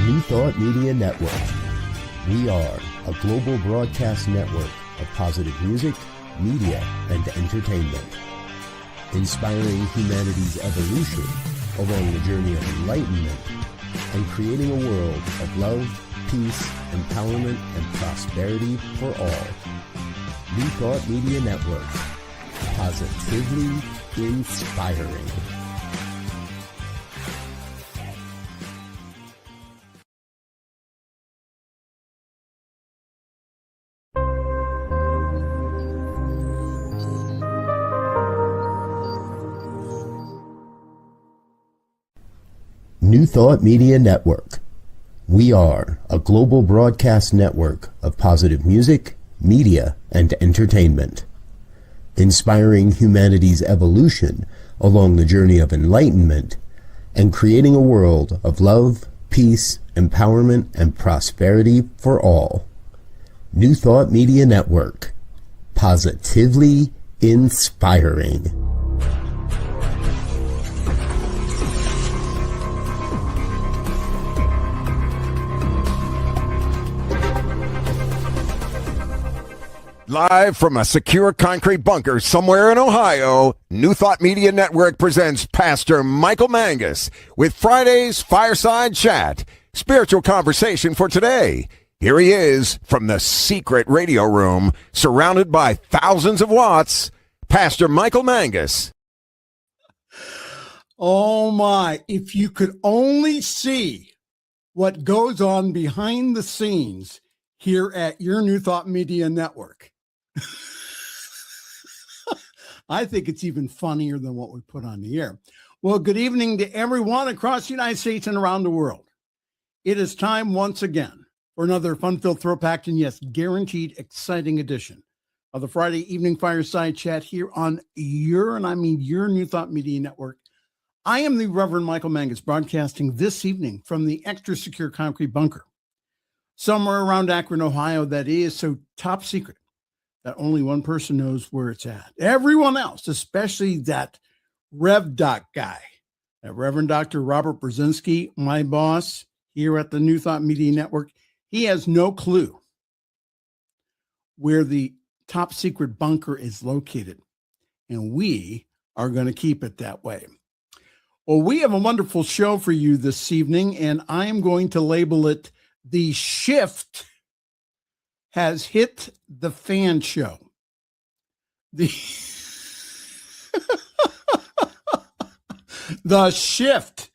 New Thought Media Network. We are a global broadcast network of positive music, media, and entertainment, inspiring humanity's evolution along the journey of enlightenment and creating a world of love, peace, empowerment, and prosperity for all. New Thought Media Network. Positively inspiring. New Thought Media Network. We are a global broadcast network of positive music, media, and entertainment, inspiring humanity's evolution along the journey of enlightenment and creating a world of love, peace, empowerment, and prosperity for all. New Thought Media Network. Positively inspiring. Live from a secure concrete bunker somewhere in Ohio, New Thought Media Network presents Pastor Michael Mangus with Friday's Fireside Chat, spiritual conversation for today. Here he is from the secret radio room, surrounded by thousands of watts, Pastor Michael Mangus. Oh my, if you could only see what goes on behind the scenes here at your New Thought Media Network. I think it's even funnier than what we put on the air. Well, good evening to everyone across the United States and around the world. It is time once again for another fun-filled, thrill-packed, and yes, guaranteed exciting edition of the Friday evening Fireside Chat here on your New Thought Media Network. I am the Reverend Michael Mangus, broadcasting this evening from the extra secure concrete bunker somewhere around Akron, Ohio, that is so top secret that only one person knows where it's at. Everyone else, especially that Rev Doc guy, that Reverend Dr. Robert Brzezinski, my boss here at the New Thought Media Network, he has no clue where the top secret bunker is located. And we are going to keep it that way. Well, we have a wonderful show for you this evening, and I am going to label it The Shift Has Hit the Fan Show. The shift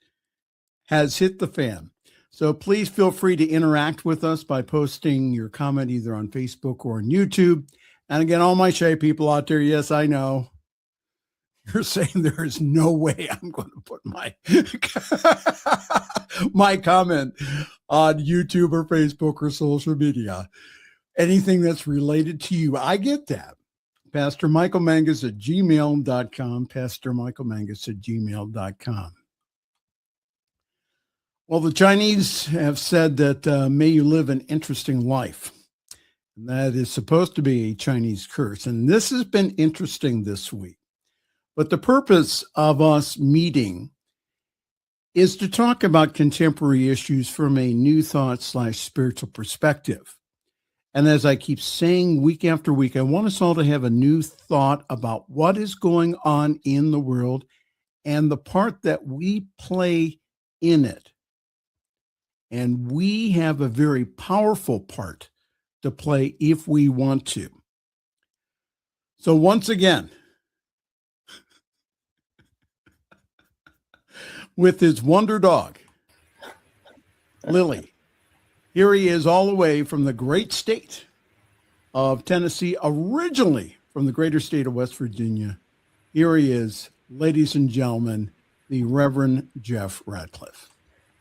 has hit the fan. So please feel free to interact with us by posting your comment either on Facebook or on YouTube. And again, all my shy people out there, yes, I know. You're saying there is no way I'm going to put my my comment on YouTube or Facebook or social media. Anything that's related to you, I get that. pastormichaelmangus at gmail.com, pastormichaelmangus at gmail.com. Well, the Chinese have said that may you live an interesting life. And that is supposed to be a Chinese curse. And this has been interesting this week. But the purpose of us meeting is to talk about contemporary issues from a new thought / spiritual perspective. And as I keep saying week after week, I want us all to have a new thought about what is going on in the world and the part that we play in it. And we have a very powerful part to play if we want to. So once again, with his wonder dog, Lily. Here he is all the way from the great state of Tennessee, originally from the greater state of West Virginia. Here he is, ladies and gentlemen, the Reverend Jeff Radcliff.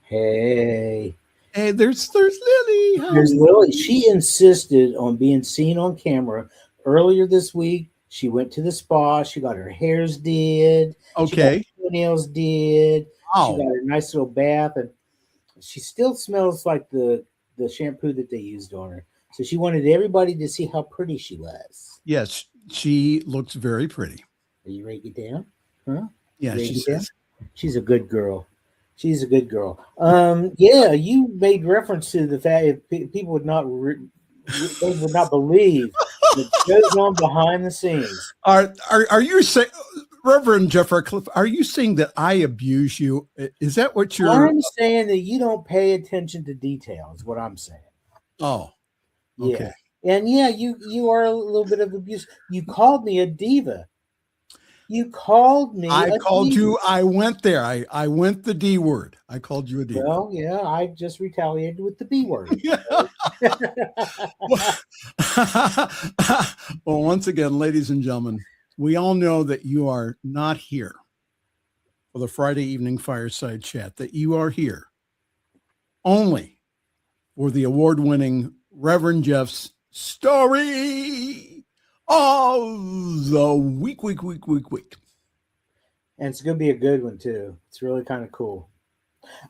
Hey. Hey, there's Lily. There's Lily. She insisted on being seen on camera. Earlier this week, she went to the spa. She got her hairs did. Okay. She got her nails did. Wow. She got her nice little bath. And she still smells like the shampoo that they used on her. So she wanted everybody to see how pretty she was. Yes, she looks very pretty. Are you ready to get down? Huh? Yeah, she's a good girl. She's a good girl. Yeah, you made reference to the fact if people would not they would not believe what goes on behind the scenes. Are you saying, Reverend Jeff Radcliff, are you saying that I abuse you? Is that what you're? I'm saying that you don't pay attention to details. What I'm saying. Oh, okay. Yeah. And yeah, you are a little bit of abuse. You called me a diva. You called me. I called you. I went there. I went the D word. I called you a diva. Well, yeah, I just retaliated with the B word. Well, once again, ladies and gentlemen, we all know that you are not here for the Friday evening fireside chat, that you are here only for the award-winning Reverend Jeff's story of the week. And it's going to be a good one too. It's really kind of cool.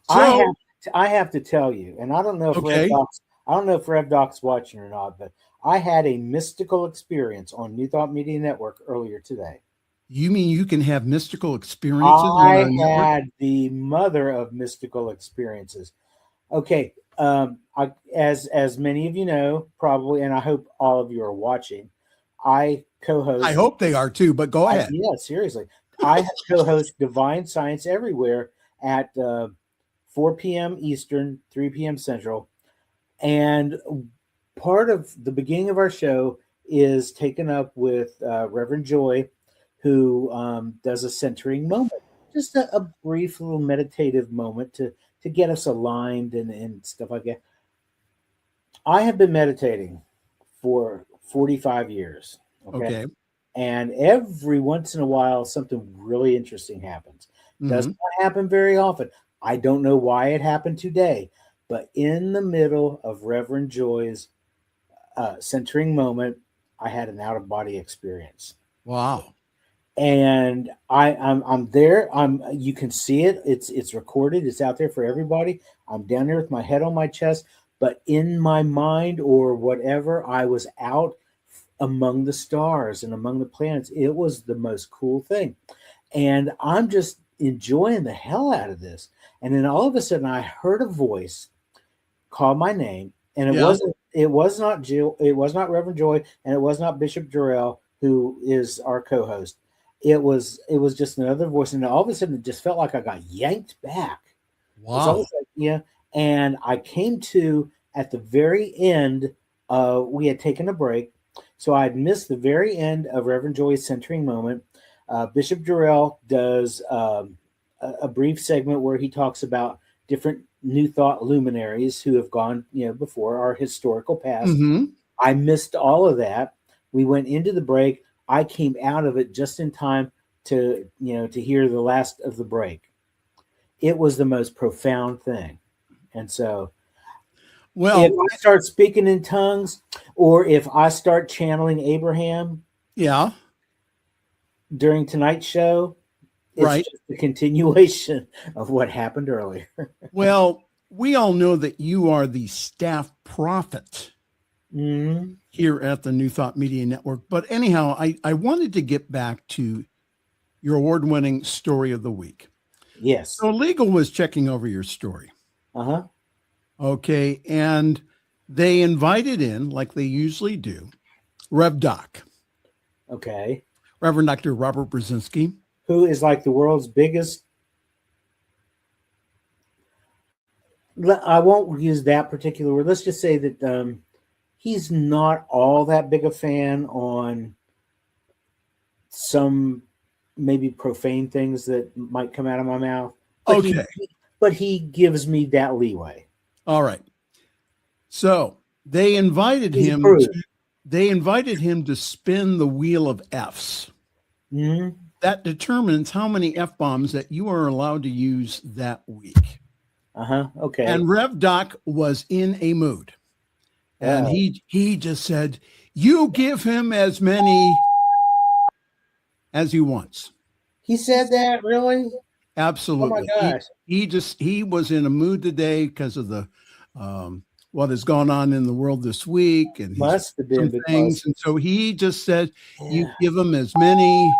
So, I have to tell you, and I don't know if Rev Doc's watching or not, but I had a mystical experience on New Thought Media Network earlier today. You mean you can have mystical experiences? I had the mother of mystical experiences. Okay, as many of you know, probably, and I hope all of you are watching, I co-host. I hope they are too, but go ahead. Yeah, seriously. I co-host Divine Science Everywhere at 4 p.m. Eastern, 3 p.m. Central. And part of the beginning of our show is taken up with Reverend Joy, who does a centering moment. Just a brief little meditative moment to get us aligned and stuff like that. I have been meditating for 45 years. Okay. And every once in a while, something really interesting happens. Does not happen very often. I don't know why it happened today, but in the middle of Reverend Joy's centering moment, I had an out-of-body experience. Wow. And I'm there. You can see it. It's recorded. It's out there for everybody. I'm down there with my head on my chest, but in my mind or whatever, I was out among the stars and among the planets. It was the most cool thing. And I'm just enjoying the hell out of this. And then all of a sudden I heard a voice call my name, and it was not Jill, it was not Reverend Joy, and it was not Bishop Jarrell, who is our co-host. It was just another voice, and all of a sudden it just felt like I got yanked back. Wow. Yeah. And I came to at the very end. We had taken a break, so I had missed the very end of Reverend Joy's centering moment. Bishop Jarrell does a brief segment where he talks about different New Thought luminaries who have gone, before our historical past. I missed all of that. We went into the break. I came out of it just in time to hear the last of the break. It was the most profound thing. And so, well, if I start speaking in tongues, or if I start channeling Abraham, during tonight's show, it's just a continuation of what happened earlier. Well, we all know that you are the staff prophet here at the New Thought Media Network. But anyhow, I wanted to get back to your award-winning story of the week. Yes. So Legal was checking over your story. Okay. And they invited in, like they usually do, Rev Doc. Okay. Reverend Dr. Robert Brzezinski. Who is like the world's biggest. I won't use that particular word. Let's just say that he's not all that big a fan on some maybe profane things that might come out of my mouth. But but he gives me that leeway. All right. So they invited him. They invited him to spin the wheel of F's. That determines how many F-bombs that you are allowed to use that week. Okay. And Rev Doc was in a mood. And he just said, you give him as many as he wants. He said that, really? Absolutely. Oh my gosh. He was in a mood today because of the what has gone on in the world this week, and must have been some things. And so he just said, you give him as many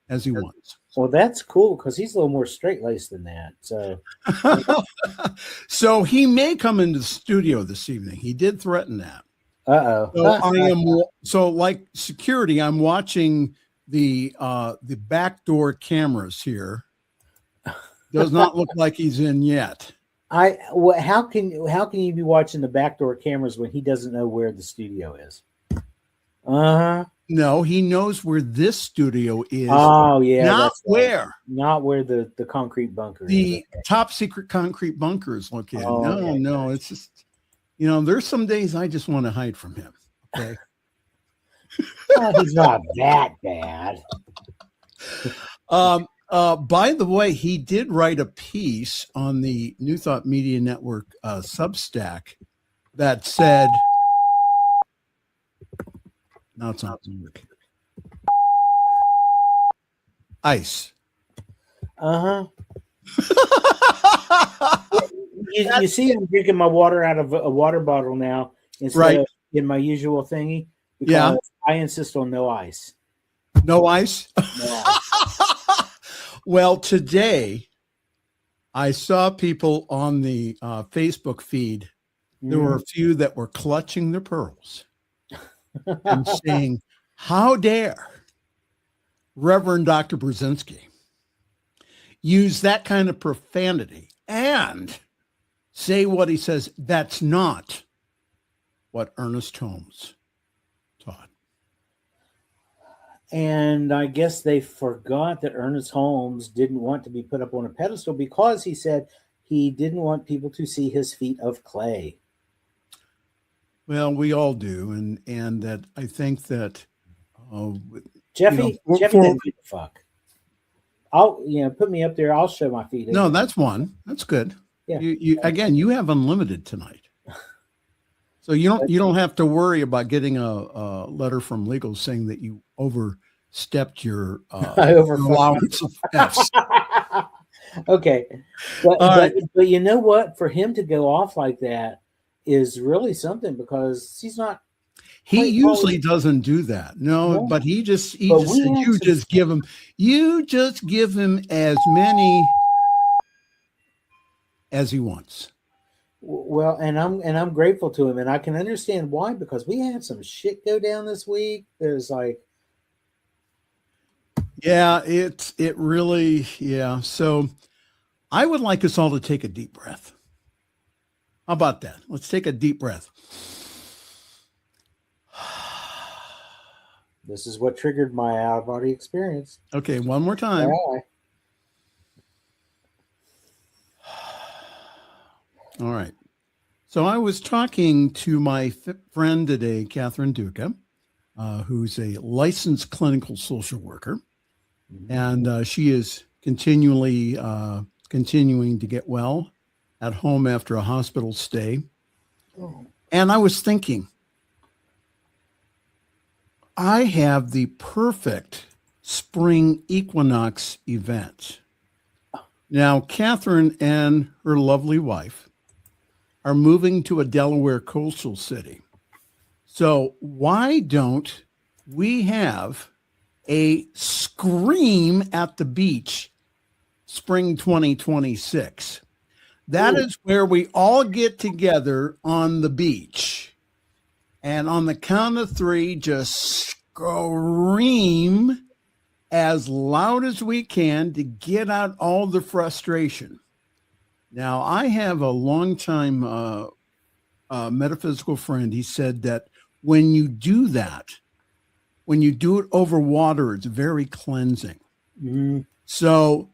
as he wants. Well, that's cool because he's a little more straight-laced than that. So, So he may come into the studio this evening. He did threaten that. So like security, I'm watching the backdoor cameras here. Does not look like he's in yet. How can you be watching the backdoor cameras when he doesn't know where the studio is? No, he knows where this studio is. Oh yeah, not where. Right. Not where the concrete bunker is. The top secret concrete bunker is located. No, it's just, there's some days I just want to hide from him. Okay. He's not that bad. By the way, he did write a piece on the New Thought Media Network Substack that said, now it's not working. Ice. You see, I'm drinking my water out of a water bottle now instead of in my usual thingy. Because I insist on no ice. No ice? No ice. Well, today I saw people on the Facebook feed. There were a few that were clutching their pearls and saying, how dare Reverend Dr. Brzezinski use that kind of profanity and say what he says. That's not what Ernest Holmes taught. And I guess they forgot that Ernest Holmes didn't want to be put up on a pedestal because he said he didn't want people to see his feet of clay. Well, we all do, and that I think that Jeffy didn't give a fuck. I'll put me up there. I'll show my feet. No, that's one. That's good. Yeah. You have unlimited tonight, so you don't have to worry about getting a letter from legal saying that you overstepped your allowance of Fs. Okay, but you know what? For him to go off like that is really something because he's not. He usually doesn't do that. No, but you just give him as many as he wants. Well, and I'm grateful to him, and I can understand why, because we had some shit go down this week. There's like, it really. So I would like us all to take a deep breath. How about that? Let's take a deep breath. This is what triggered my out-of-body experience. Okay, one more time. All right. So I was talking to my friend today, Catherine Duca, who's a licensed clinical social worker, and she is continuing to get well at home after a hospital stay. And I was thinking, I have the perfect spring equinox event. Now, Catherine and her lovely wife are moving to a Delaware coastal city. So why don't we have a Scream at the Beach spring 2026? That is where we all get together on the beach. And on the count of three, just scream as loud as we can to get out all the frustration. Now, I have a longtime metaphysical friend. He said that when you do that, when you do it over water, it's very cleansing. So,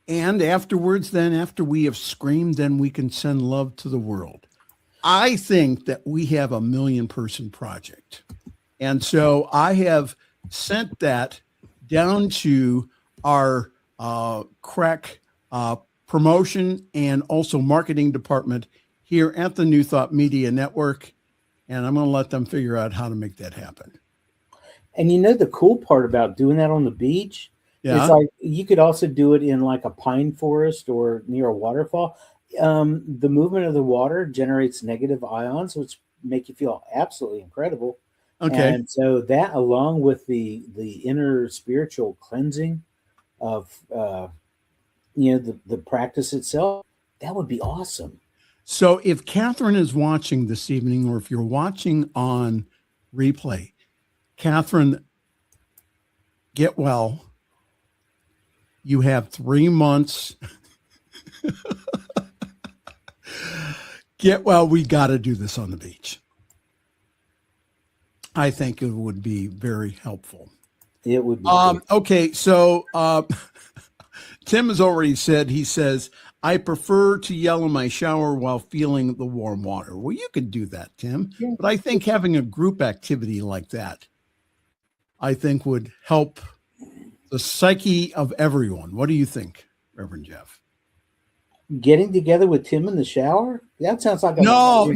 and afterwards, then after we have screamed, then we can send love to the world. I think that we have a 1 million person project. And so I have sent that down to our crack promotion and also marketing department here at the New Thought Media Network. And I'm going to let them figure out how to make that happen. And you know, the cool part about doing that on the beach is like you could also do it in like a pine forest or near a waterfall. The movement of the water generates negative ions, which make you feel absolutely incredible. Okay. And so that, along with the inner spiritual cleansing of the practice itself. That would be awesome. So if Catherine is watching this evening, or if you're watching on replay, Catherine, get well. You have 3 months. Get well. We got to do this on the beach. I think it would be very helpful. It would be. Okay, so Tim has already said, he says, I prefer to yell in my shower while feeling the warm water. Well, you could do that, Tim. Yeah. But I think having a group activity like that, I think would help the psyche of everyone. What do you think, Reverend Jeff? Getting together with Tim in the shower? That sounds like no.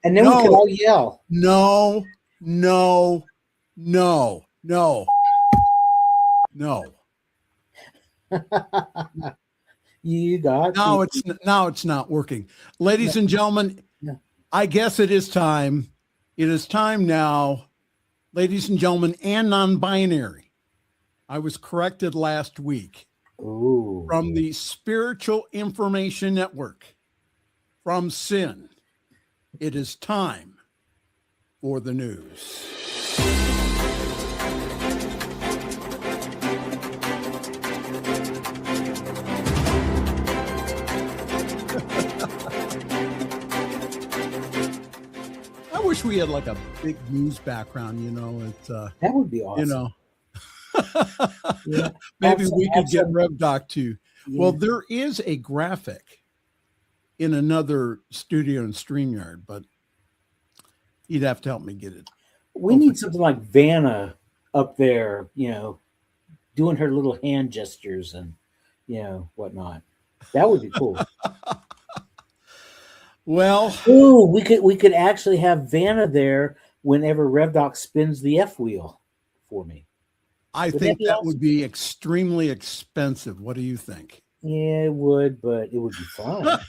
And then we could all yell. No. You got it's not working. Ladies and gentlemen, I guess it is time. It is time now, ladies and gentlemen, and non-binary. I was corrected last week. Ooh. From the Spiritual Information Network, from Sin. It is time for the news. I wish we had like a big news background, that would be awesome. Yeah. Maybe we could get RevDoc too. Yeah. Well, there is a graphic in another studio in StreamYard, but you'd have to help me get it. We need something like Vanna up there, doing her little hand gestures and, whatnot. That would be cool. Well, we could actually have Vanna there whenever RevDoc spins the F wheel for me. I think that would be extremely expensive. What do you think? Yeah, it would, but it would be fun.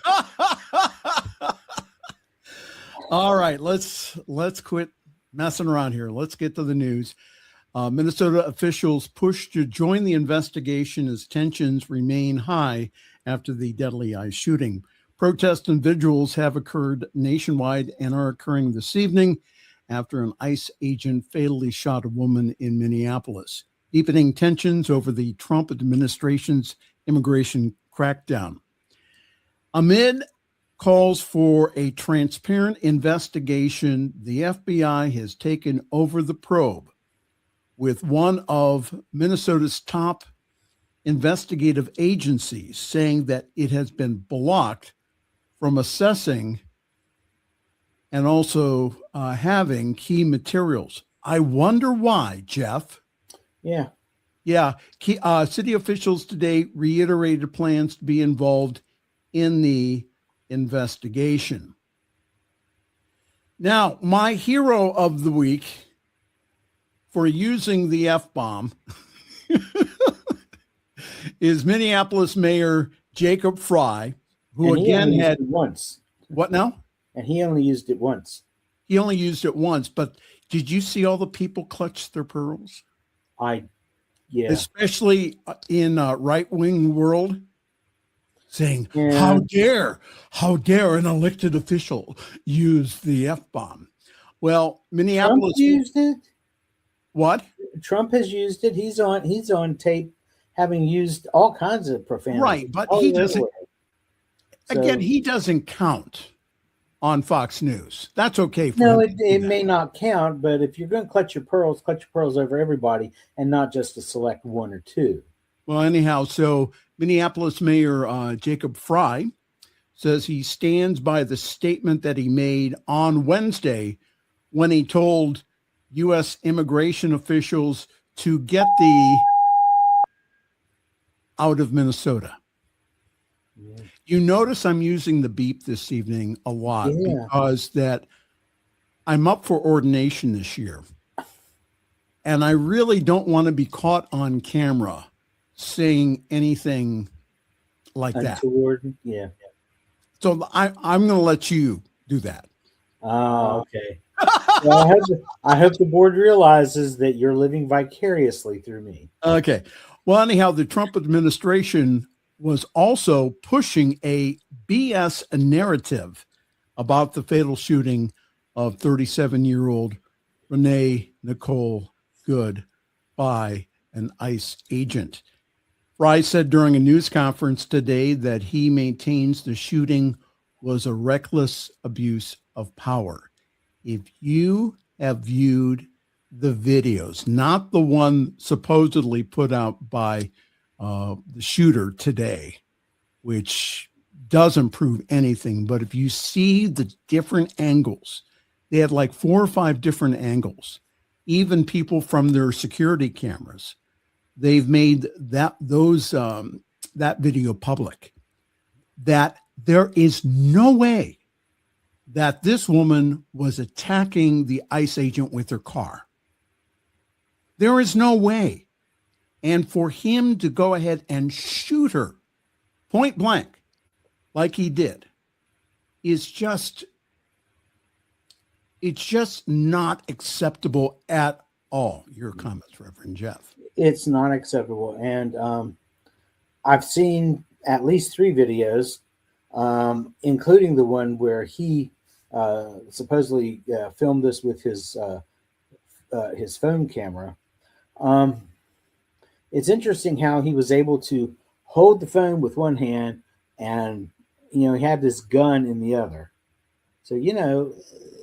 All right, let's quit messing around here. Let's get to the news. Minnesota officials push to join the investigation as tensions remain high after the Deadly Eye shooting. Protests and vigils have occurred nationwide and are occurring this evening after an ICE agent fatally shot a woman in Minneapolis, deepening tensions over the Trump administration's immigration crackdown. Amid calls for a transparent investigation, the FBI has taken over the probe, with one of Minnesota's top investigative agencies saying that it has been blocked from assessing and also having key materials. I wonder why, Jeff. Yeah. City officials today reiterated plans to be involved in the investigation. Now, my hero of the week for using the F-bomb is Minneapolis Mayor Jacob Fry, who again had once. What now? And he only used it once. He only used it once, but did you see all the people clutch their pearls? Yeah. Especially in right-wing world, saying, how dare an elected official use the F-bomb? Well, Minneapolis Trump used it. What? Trump has used it. He's on tape having used all kinds of profanity. Right, but he doesn't. Again, he doesn't count on Fox News. That's okay for him. It may not count, but if you're going to clutch your pearls over everybody and not just to select one or two. Well, anyhow, so Minneapolis Mayor Jacob Fry says he stands by the statement that he made on Wednesday when he told U.S. immigration officials to get the out of Minnesota. Yeah. You notice I'm using the beep this evening a lot because that I'm up for ordination this year. And I really don't want to be caught on camera saying anything like untoward. That. Yeah. So I'm going to let you do that. Oh, okay. Well, I hope the board realizes that you're living vicariously through me. Okay. Well, anyhow, the Trump administration was also pushing a BS narrative about the fatal shooting of 37-year-old Renee Nicole Good by an ICE agent. Fry said during a news conference today that he maintains the shooting was a reckless abuse of power. If you have viewed the videos, not the one supposedly put out by the shooter today, which doesn't prove anything, but if you see the different angles, they had like 4 or 5 different angles, even people from their security cameras. They've made that video public, that there is no way that this woman was attacking the ICE agent with her car. There is no way. And for him to go ahead and shoot her point blank like he did is just, it's just not acceptable at all. Your comments, Reverend Jeff. It's not acceptable. And I've seen at least 3 videos, including the one where he supposedly filmed this with his phone camera. It's interesting how he was able to hold the phone with one hand and, he had this gun in the other. So,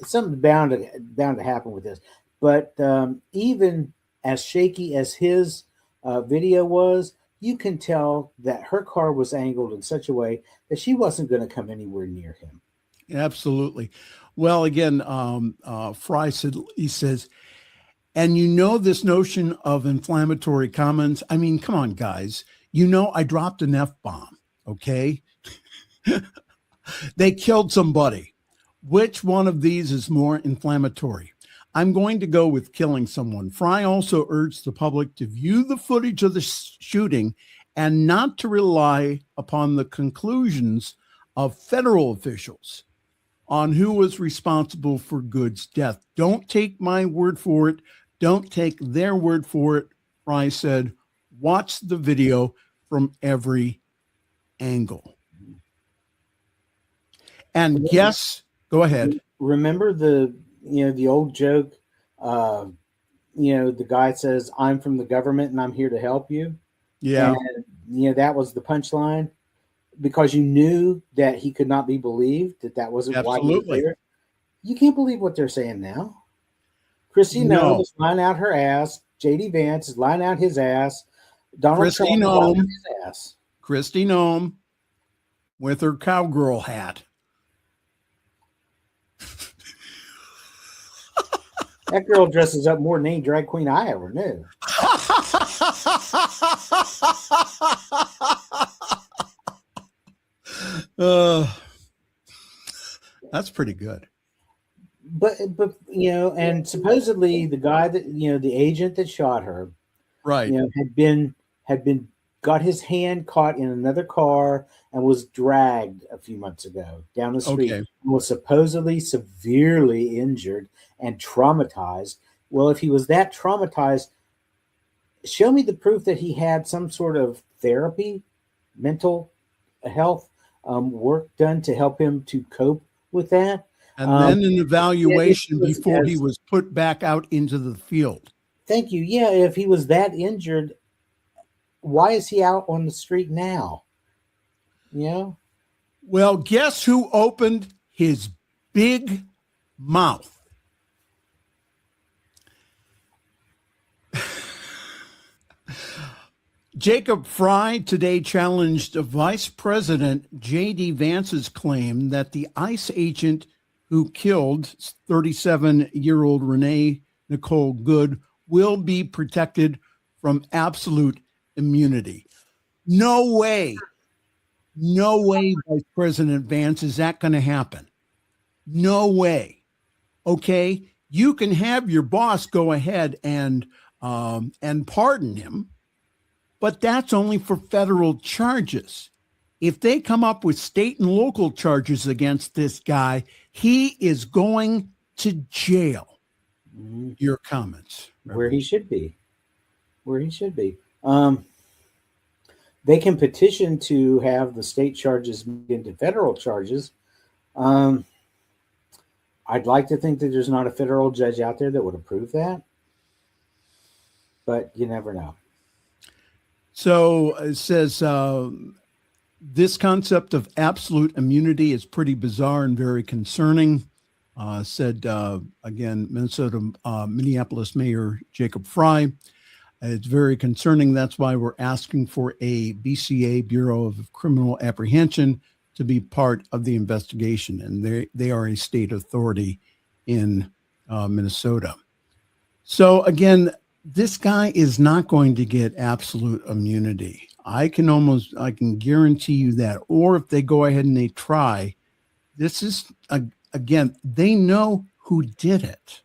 something bound to happen with this. But even as shaky as his video was, you can tell that her car was angled in such a way that she wasn't going to come anywhere near him. Absolutely. Well, again, Fry said, he says, and this notion of inflammatory comments. I mean, come on, guys. I dropped an F-bomb, okay? They killed somebody. Which one of these is more inflammatory? I'm going to go with killing someone. Fry also urged the public to view the footage of the shooting and not to rely upon the conclusions of federal officials on who was responsible for Good's death. Don't take my word for it. Don't take their word for it. Fry said, watch the video from every angle. And yes, go ahead. Remember the old joke, the guy says, I'm from the government and I'm here to help you. Yeah. And, that was the punchline because you knew that he could not be believed, that wasn't why he was there. You can't believe what they're saying now. Christy Noem is lying out her ass. J.D. Vance is lying out his ass. Donald Trump is lying out his ass. Christy Noem with her cowgirl hat. That girl dresses up more than any drag queen I ever knew. That's pretty good. But and supposedly the guy that the agent that shot her, right, got his hand caught in another car and was dragged a few months ago down the street. Okay. And was supposedly severely injured and traumatized. Well, if he was that traumatized, show me the proof that he had some sort of therapy, mental health work done to help him to cope with that. And then an evaluation before he was put back out into the field. Thank you. Yeah, if he was that injured, why is he out on the street now? Well, guess who opened his big mouth? Jacob Fry today challenged Vice President J.D. Vance's claim that the ICE agent who killed 37-year-old Renee Nicole Good will be protected from absolute immunity. No way, Vice President Vance, is that going to happen? No way. Okay, you can have your boss go ahead and pardon him, but that's only for federal charges. If they come up with state and local charges against this guy, he is going to jail. Your comments. Where he should be. they can petition to have the state charges made into federal charges. I'd like to think that there's not a federal judge out there that would approve that, but you never know. So it says this concept of absolute immunity is pretty bizarre and very concerning, said, again, Minneapolis Mayor Jacob Fry. It's very concerning. That's why we're asking for a BCA, Bureau of Criminal Apprehension, to be part of the investigation. And they are a state authority in Minnesota. So again, this guy is not going to get absolute immunity. I can guarantee you that. Or if they go ahead and they try, this is, again, they know who did it.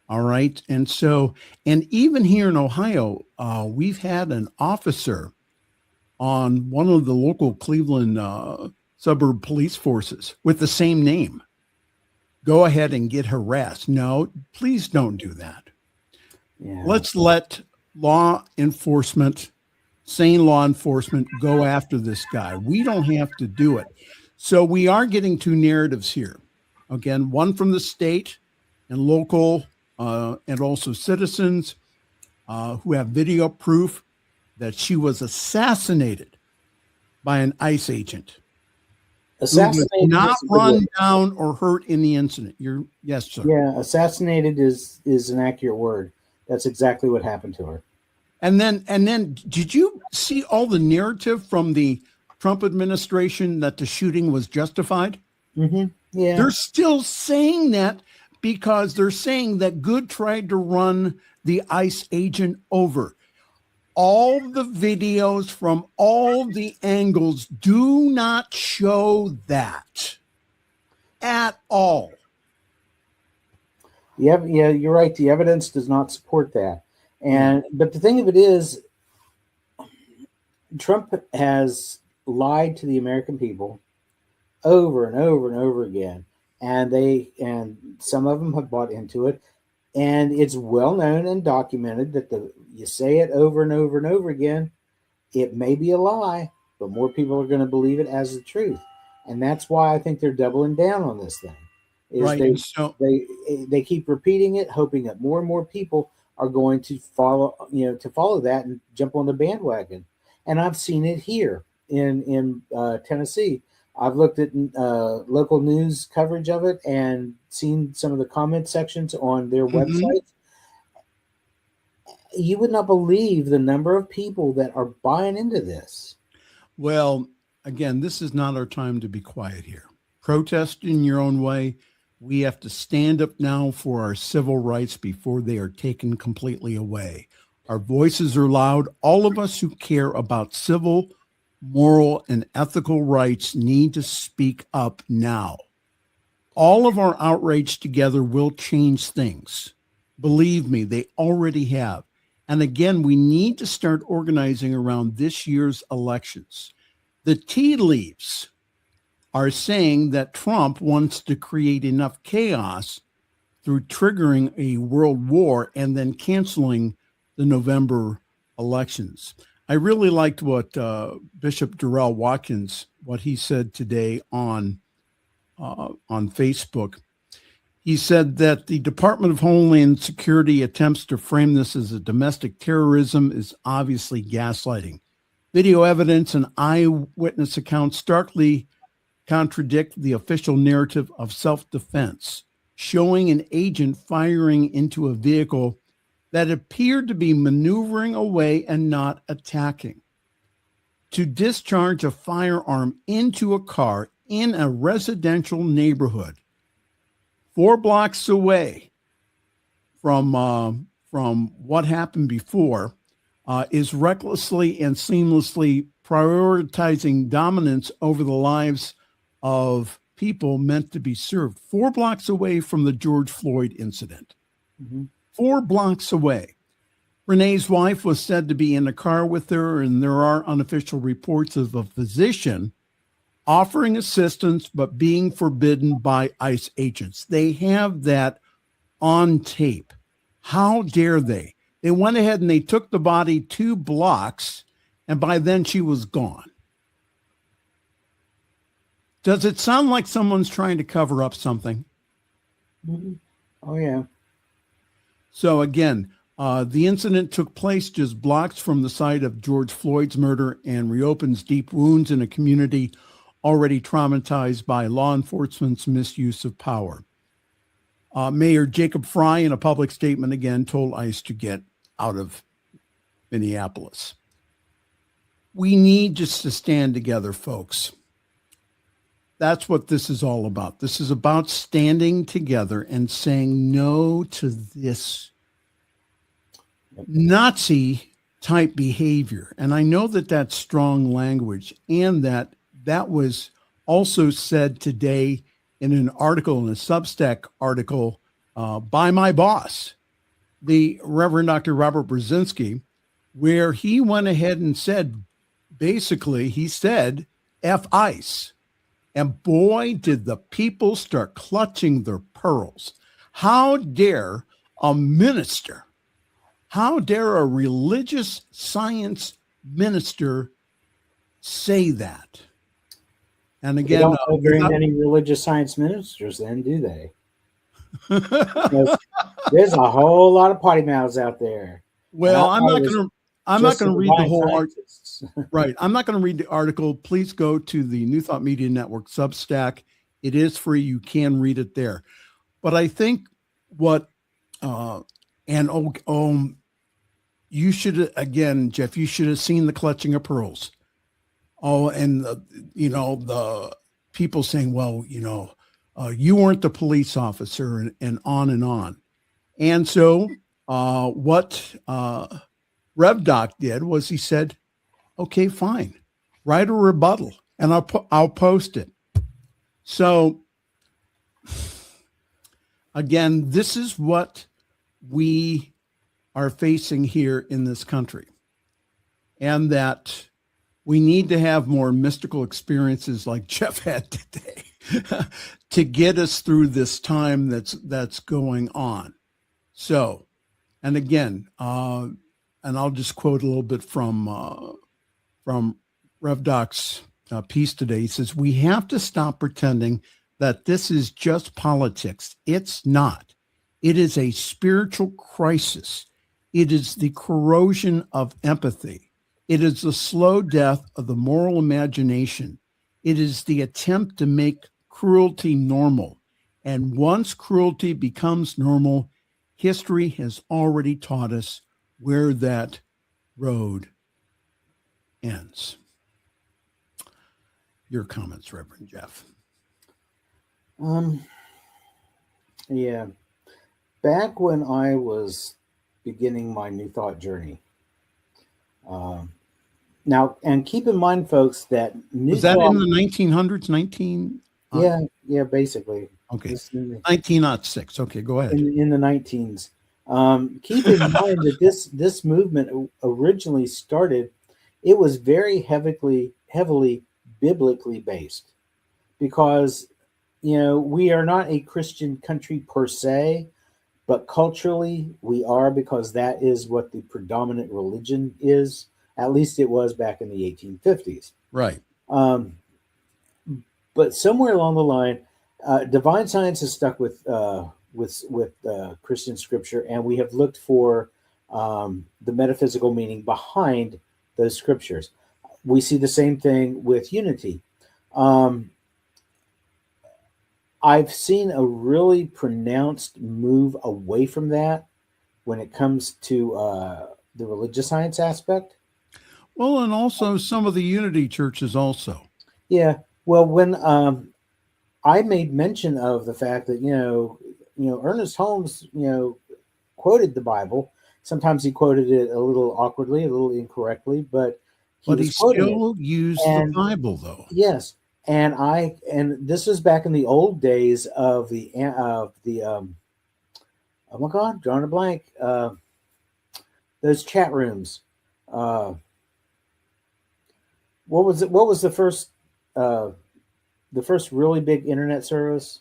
All right. And so, and even here in Ohio, we've had an officer on one of the local Cleveland suburb police forces with the same name go ahead and get harassed. No, please don't do that. Yeah. Let's let sane law enforcement go after this guy. We don't have to do it. So we are getting two narratives here. Again, one from the state and local and also citizens who have video proof that she was assassinated by an ICE agent. Assassinated, who was not run down or hurt in the incident. Yes, sir. Yeah, assassinated is an accurate word. That's exactly what happened to her. And then, did you see all the narrative from the Trump administration that the shooting was justified? Mm-hmm. Yeah, they're still saying that because they're saying that Good tried to run the ICE agent over. All the videos from all the angles do not show that at all. Yeah, you're right. The evidence does not support that. But the thing of it is, Trump has lied to the American people over and over and over again, and some of them have bought into it. And it's well known and documented that you say it over and over and over again, it may be a lie, but more people are going to believe it as the truth. And that's why I think they're doubling down on this thing. Right. They keep repeating it, hoping that more and more people are going to follow that and jump on the bandwagon. And I've seen it here in Tennessee. I've looked at local news coverage of it and seen some of the comment sections on their websites. You would not believe the number of people that are buying into this. Well, again, this is not our time to be quiet here. Protest in your own way. We have to stand up now for our civil rights before they are taken completely away. Our voices are loud. All of us who care about civil, moral, and ethical rights need to speak up now. All of our outrage together will change things. Believe me, they already have. And again, we need to start organizing around this year's elections. The tea leaves are saying that Trump wants to create enough chaos through triggering a world war and then canceling the November elections. I really liked what Bishop Darrell Watkins, what he said today on Facebook. He said that the Department of Homeland Security attempts to frame this as a domestic terrorism is obviously gaslighting. Video evidence and eyewitness accounts starkly contradict the official narrative of self-defense, showing an agent firing into a vehicle that appeared to be maneuvering away and not attacking. To discharge a firearm into a car in a residential neighborhood 4 blocks away from what happened before is recklessly and seamlessly prioritizing dominance over the lives of people meant to be served. 4 blocks away from the George Floyd incident. 4 blocks away. Renee's wife was said to be in a car with her, and there are unofficial reports of a physician offering assistance but being forbidden by ICE agents. They have that on tape. How dare they? They went ahead and they took the body 2 blocks And by then she was gone. Does it sound like someone's trying to cover up something? Mm-hmm. Oh, yeah. So again, the incident took place just blocks from the site of George Floyd's murder and reopens deep wounds in a community already traumatized by law enforcement's misuse of power. Mayor Jacob Fry, in a public statement again, told ICE to get out of Minneapolis. We need just to stand together, folks. That's what this is all about. This is about standing together and saying no to this Nazi type behavior. And I know that that's strong language, and that was also said today in an article, in a Substack article by my boss, the Reverend Dr. Robert Brzezinski, where he went ahead and said, basically, he said, F ICE. And boy, did the people start clutching their pearls. How dare a minister, how dare a religious science minister say that? And again, they don't bring any religious science ministers then, do they? There's a whole lot of potty mouths out there. Well, I'm not going to read the whole article. Right. I'm not going to read the article. Please go to the New Thought Media Network Substack. It is free. You can read it there. But I think what, you should, again, Jeff, you should have seen the clutching of pearls. Oh, and the people saying, well, you weren't the police officer, and on and on. And so what Rev Doc did was he said, okay, fine, write a rebuttal and I'll post it. So again, this is what we are facing here in this country, and that we need to have more mystical experiences like Jeff had today to get us through this time that's going on. So, and again, and I'll just quote a little bit from Rev Doc's piece today. He says, we have to stop pretending that this is just politics. It's not. It is a spiritual crisis. It is the corrosion of empathy. It is the slow death of the moral imagination. It is the attempt to make cruelty normal. And once cruelty becomes normal, history has already taught us where that road ends. Your comments, Reverend Jeff. Yeah. Back when I was beginning my New Thought journey, now, and keep in mind, folks, that was that in the 1900s? Yeah, basically. Okay, 1906. Okay, go ahead. In the 19s. Keep in mind that this movement originally started. It was very heavily biblically based, because we are not a Christian country per se, but culturally we are, because that is what the predominant religion is. At least it was back in the 1850s. Right. But somewhere along the line, divine science is stuck with Christian scripture, and we have looked for the metaphysical meaning behind those scriptures. We see the same thing with unity. I've seen a really pronounced move away from that when it comes to the religious science aspect. Well, and also some of the unity churches also. Yeah. Well, when I made mention of the fact that, Ernest Holmes, quoted the Bible. Sometimes he quoted it a little awkwardly, a little incorrectly, but he still used the Bible, though. Yes. And this was back in the old days of the oh my God, drawing a blank. Those chat rooms. What was it? What was the first really big internet service?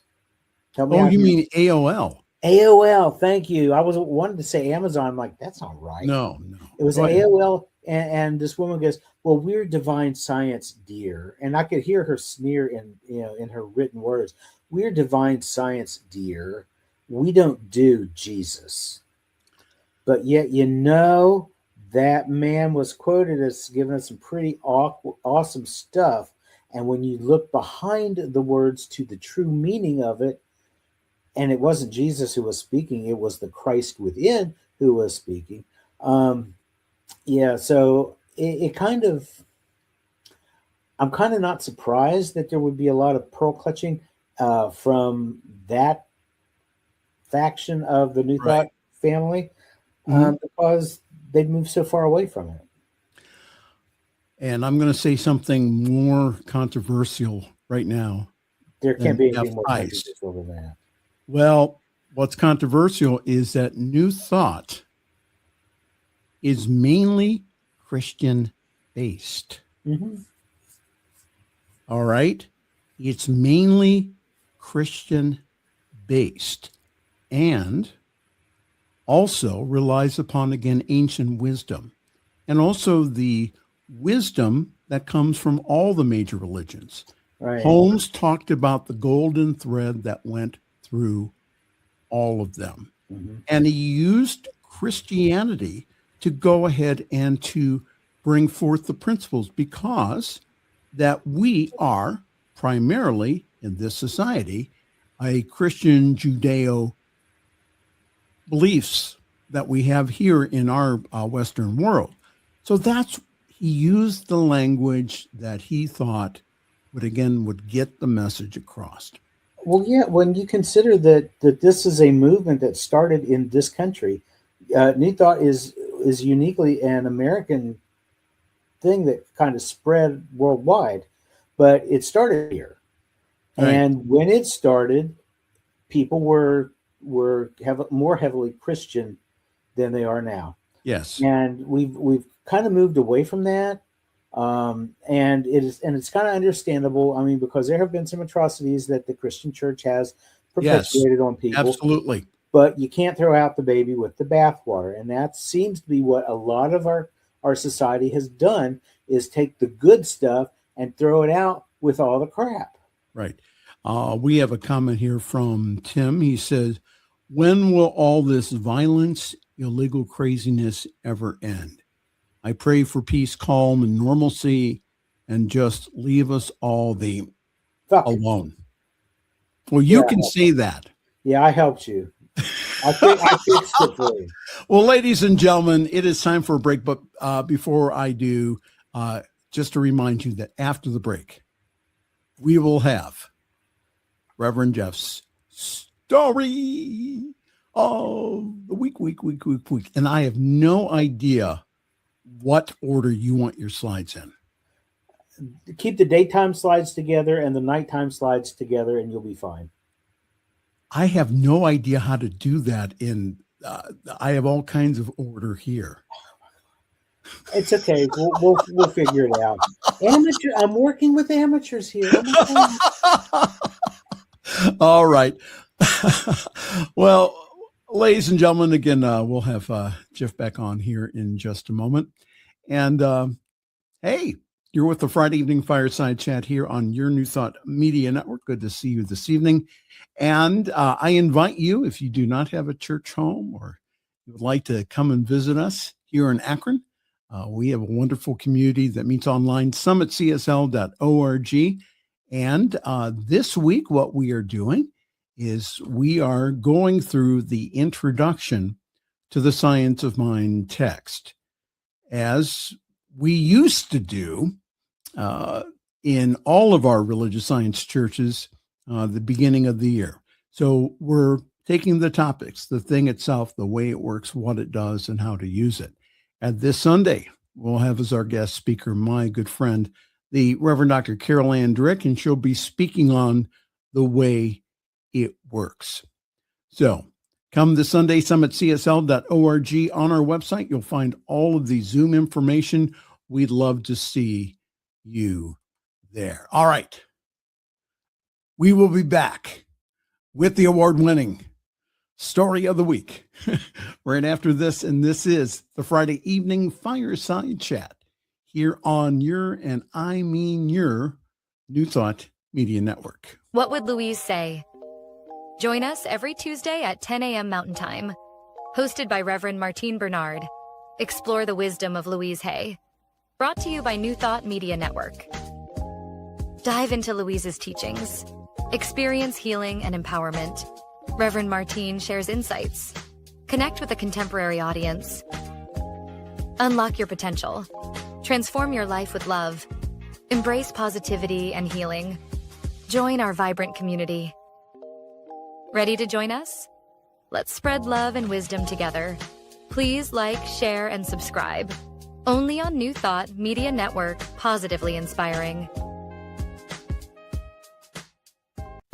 Tell me. Oh, you mean AOL? AOL. Thank you. I wanted to say Amazon. I'm like, that's not right. No. It was AOL. And this woman goes, well, we're divine science, dear. And I could hear her sneer in her written words. We're divine science, dear. We don't do Jesus. But yet, that man was quoted as giving us some pretty awesome stuff. And when you look behind the words to the true meaning of it, and it wasn't Jesus who was speaking, it was the Christ within who was speaking. So it kind of, I'm kind of not surprised that there would be a lot of pearl clutching from that faction of the New Thought family, because they've moved so far away from it. And I'm going to say something more controversial right now. There can't be anything more controversial than that. Well, what's controversial is that New Thought is mainly Christian based. Mm-hmm. All right. It's mainly Christian based and also relies upon, again, ancient wisdom and also the wisdom that comes from all the major religions. Right. Holmes talked about the golden thread that went through all of them. Mm-hmm. And he used Christianity to go ahead and to bring forth the principles, because that we are primarily in this society a Christian Judeo beliefs that we have here in our Western world. So he used the language that he thought would get the message across. Well, yeah, when you consider that this is a movement that started in this country, New Thought is uniquely an American thing that kind of spread worldwide, but it started here. Right. And when it started, people were more heavily Christian than they are now. Yes. And we've kind of moved away from that. And it's kind of understandable. I mean, because there have been some atrocities that the Christian church has perpetuated on people. Absolutely. But you can't throw out the baby with the bathwater. And that seems to be what a lot of our society has done, is take the good stuff and throw it out with all the crap. Right. We have a comment here from Tim. He says, when will all this violence, illegal craziness ever end? I pray for peace, calm, and normalcy, and just leave us all alone. Well, you can say that. Yeah, I helped you. I fixed it for you. Well, ladies and gentlemen, it is time for a break. But before I do, just to remind you that after the break, we will have Reverend Jeff's story of the week. And I have no idea what order you want your slides in. Keep the daytime slides together and the nighttime slides together, and you'll be fine. I have no idea how to do that. I have all kinds of order here. It's okay. We'll figure it out. I'm working with amateurs here. All right. Well, ladies and gentlemen, again, we'll have Jeff back on here in just a moment. And hey, you're with the Friday Evening Fireside Chat here on your New Thought Media Network. Good to see you this evening. And I invite you, if you do not have a church home or you would like to come and visit us here in Akron, we have a wonderful community that meets online, summitcsl.org. And this week, what we are doing is we are going through the introduction to the Science of Mind text, as we used to do in all of our religious science churches the beginning of the year. So we're taking the topics, the thing itself, the way it works, what it does, and how to use it. And this Sunday, we'll have as our guest speaker my good friend, the Reverend Dr. Carol Ann Drick, and she'll be speaking on the way it works. So come this Sunday, summitcsl.org. On our website, you'll find all of the Zoom information. We'd love to see you there. All right. We will be back with the award-winning story of the week right after this. And this is the Friday evening Fireside Chat here on your, and I mean your, New Thought Media Network. What would Louise say? Join us every Tuesday at 10 a.m. Mountain Time. Hosted by Reverend Martine Bernard. Explore the wisdom of Louise Hay. Brought to you by New Thought Media Network. Dive into Louise's teachings. Experience healing and empowerment. Reverend Martine shares insights. Connect with a contemporary audience. Unlock your potential. Transform your life with love. Embrace positivity and healing. Join our vibrant community. Ready to join us? Let's spread love and wisdom together. Please like, share, and subscribe. Only on New Thought Media Network, positively inspiring.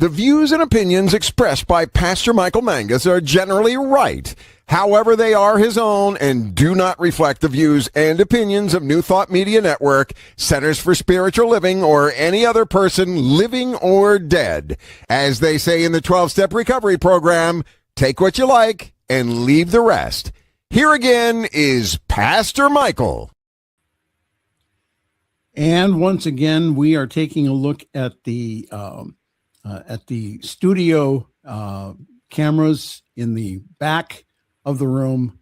The views and opinions expressed by Pastor Michael Mangus are generally right. However, they are his own and do not reflect the views and opinions of New Thought Media Network, Centers for Spiritual Living, or any other person living or dead. As they say in the 12-Step Recovery Program, take what you like and leave the rest. Here again is Pastor Michael. And once again, we are taking a look at the studio cameras in the back of the room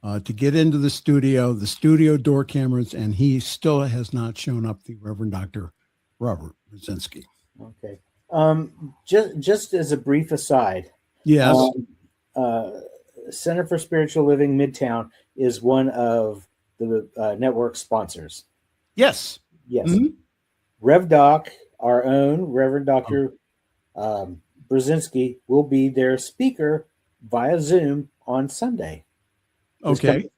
to get into the studio door cameras, and he still has not shown up, the Reverend Dr. Robert Brzezinski. Okay. Just as a brief aside. Yes. Center for Spiritual Living Midtown is one of the network sponsors. Yes. Yes. Mm-hmm. Rev Doc, our own Reverend Dr. Brzezinski, will be their speaker via Zoom on Sunday. Okay.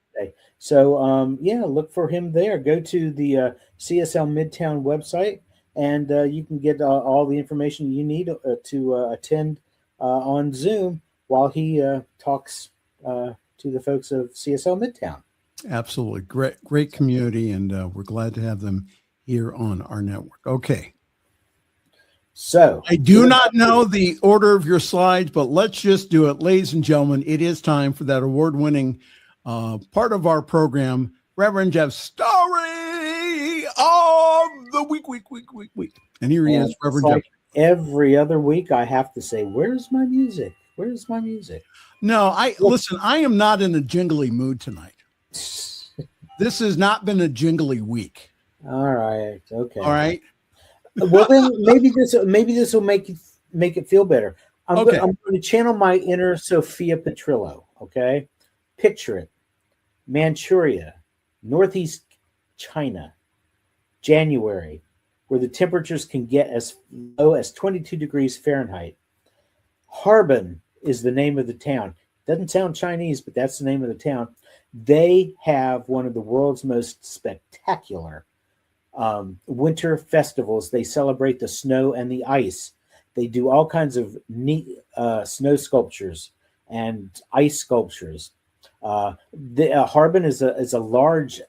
So, look for him there. Go to the CSL Midtown website, and you can get all the information you need to attend on Zoom while he talks to the folks of CSL Midtown. Absolutely. Great community, and we're glad to have them here on our network. Okay. So I do not know the order of your slides, but let's just do it. Ladies and gentlemen, it is time for that award-winning part of our program, Reverend Jeff's Story of the Week. And here he is, Reverend Jeff. Every other week I have to say, where's my music? Where's my music? No, listen, I am not in a jingly mood tonight. This has not been a jingly week. All right. Okay. All right. Well, then maybe this will make it feel better. I'm going to channel my inner Sophia Petrillo. Okay. Picture it. Manchuria, Northeast China, January, where the temperatures can get as low as 22 degrees Fahrenheit. Harbin is the name of the town. Doesn't sound Chinese, but that's the name of the town. They have one of the world's most spectacular winter festivals. They celebrate the snow and the ice. They do all kinds of neat snow sculptures and ice sculptures. Harbin is a large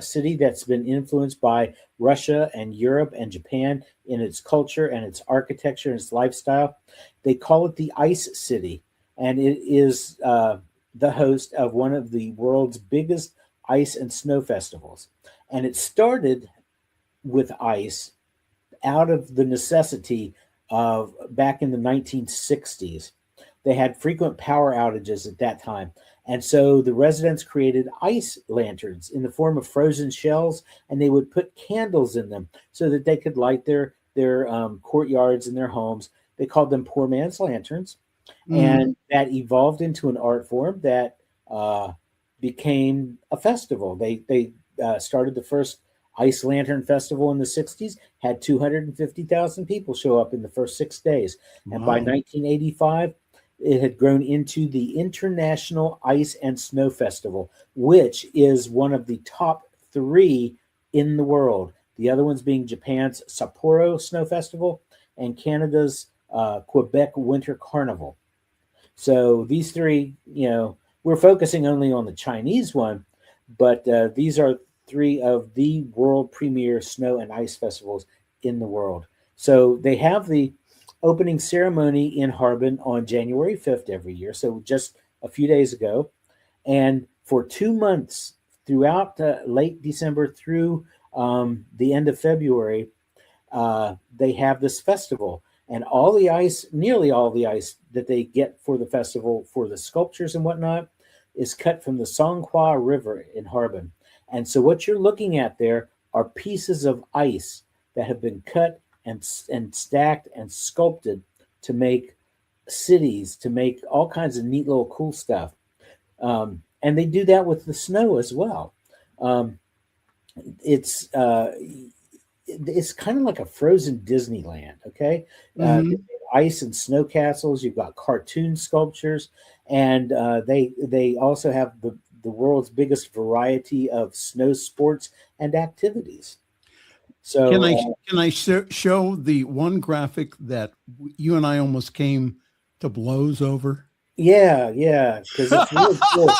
city that's been influenced by Russia and Europe and Japan in its culture and its architecture and its lifestyle. They call it the Ice City, and it is the host of one of the world's biggest ice and snow festivals. And it started with ice out of the necessity of back in the 1960s. They had frequent power outages at that time. And so the residents created ice lanterns in the form of frozen shells, and they would put candles in them so that they could light their courtyards and their homes. They called them poor man's lanterns. And that evolved into an art form that became a festival. They started the first Ice Lantern Festival in the 60s, had 250,000 people show up in the first 6 days. Wow. And by 1985, it had grown into the International Ice and Snow Festival, which is one of the top 3 in the world. The other ones being Japan's Sapporo Snow Festival and Canada's Quebec Winter Carnival. So these 3, we're focusing only on the Chinese one, but these are 3 of the world premier snow and ice festivals in the world. So they have the opening ceremony in Harbin on January 5th every year. So just a few days ago. And for 2 months throughout late December through the end of February, they have this festival. And all the ice, nearly all the ice that they get for the festival, for the sculptures and whatnot, is cut from the Songkhla River in Harbin. And so what you're looking at there are pieces of ice that have been cut and stacked and sculpted to make cities, to make all kinds of neat little cool stuff. And they do that with the snow as well. It's kind of like a frozen Disneyland, okay? Ice and snow castles. You've got cartoon sculptures, and they also have the world's biggest variety of snow sports and activities. So can I show the one graphic that you and I almost came to blows over? Yeah, because it's really cool.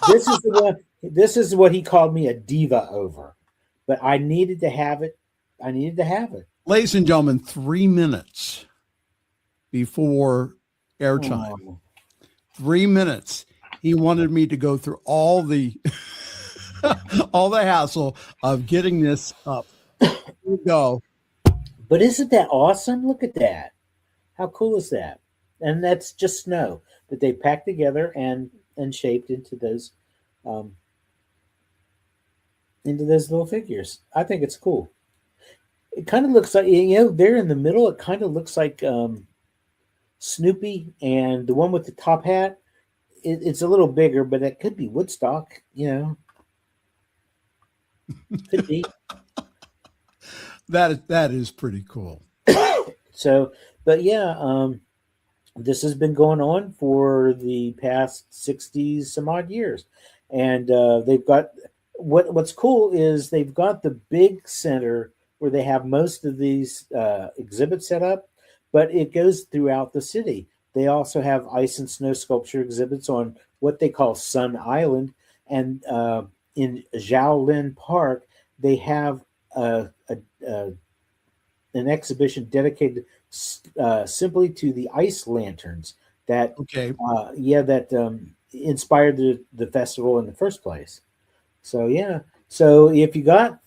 This is the one. This is what he called me a diva over, but I needed to have it. Ladies and gentlemen, 3 minutes before airtime. Oh. 3 minutes. He wanted me to go through all the all the hassle of getting this up. Here we go. But isn't that awesome? Look at that. How cool is that? And that's just snow that they packed together and shaped into those little figures. I think it's cool. It kind of looks like, there in the middle, it kind of looks like Snoopy, and the one with the top hat, it's a little bigger, but it could be Woodstock, Could be. That is pretty cool. So, but yeah, this has been going on for the past 60 some odd years. And they've got, what's cool is they've got the big center where they have most of these exhibits set up, but it goes throughout the city. They also have ice and snow sculpture exhibits on what they call Sun Island. And in Shaolin Park, they have an exhibition dedicated simply to the ice lanterns that inspired the festival in the first place. So if you got